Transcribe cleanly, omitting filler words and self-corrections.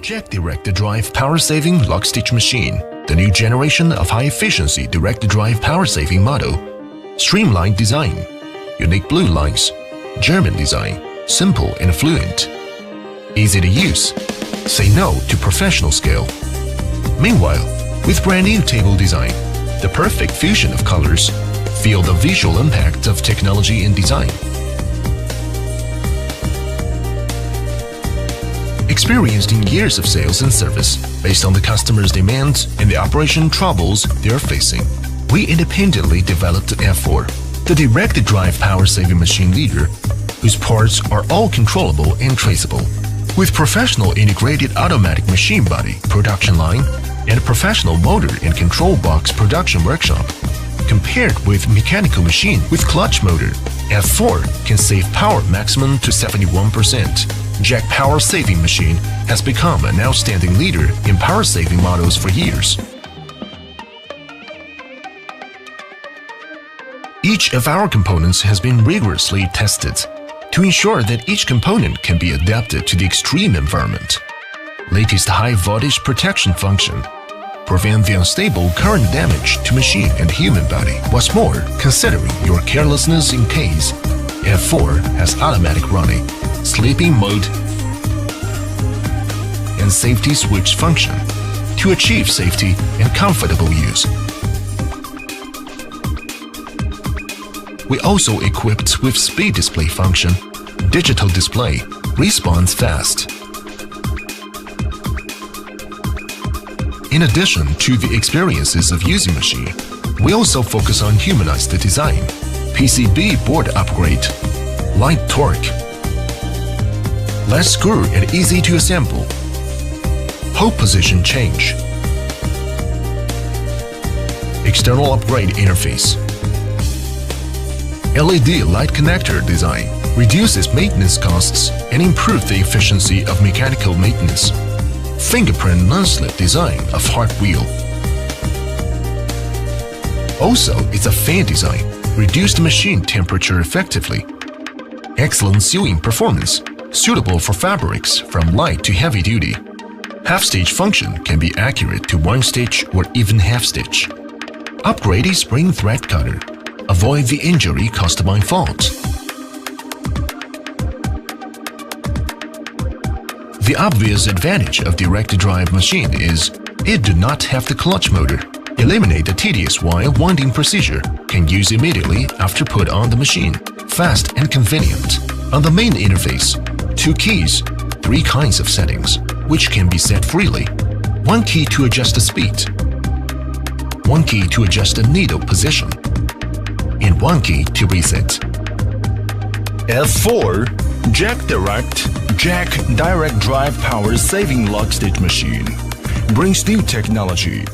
Jack Direct Drive Power Saving Lock Stitch Machine, the new generation of high-efficiency direct drive power saving model. Streamlined design, unique blue lines, German design, simple and fluent. Easy to use. Say no to professional scale. Meanwhile, with brand new table design, the perfect fusion of colors, feel the visual impact of technology and design. Experienced in years of sales and service based on the customer's demands and the operation troubles they are facing, we independently developed F4, the direct drive power saving machine leader, whose parts are all controllable and traceable. With professional integrated automatic machine body production line and a professional motor and control box production workshop, compared with mechanical machine with clutch motor, F4 can save power maximum to 71%. Jack Power Saving Machine has become an outstanding leader in power saving models for years. Each of our components has been rigorously tested to ensure that each component can be adapted to the extreme environment. Latest high voltage protection function prevent the unstable current damage to machine and human body. What's more, considering your carelessness in case, F4 has automatic running, sleeping mode, and safety switch function to achieve safety and comfortable use. We also equipped with speed display function, digital display, responds fast. In addition to the experiences of using machine, we also focus on humanized design, PCB board upgrade, light torque, less screw and easy to assemble, hold position change, external upgrade interface, LED light connector design reduces maintenance costs and improves the efficiency of mechanical maintenance. Fingerprint non-slip design of hard wheel. Also, it's a fan design, reduced machine temperature effectively. Excellent sewing performance, suitable for fabrics from light to heavy duty. Half-stitch function can be accurate to one stitch or even half-stitch. Upgraded spring thread cutter. Avoid the injury caused by fault. The obvious advantage of direct drive machine is it do not have the clutch motor. Eliminate the tedious wire winding procedure. Can use immediately after put on the machine. Fast and convenient. On the main interface, 2 keys, 3 kinds of settings, which can be set freely. 1 key to adjust the speed, 1 key to adjust the needle position, and 1 key to reset. F4 Jack Direct Drive Power Saving Lock Stitch Machine brings new technology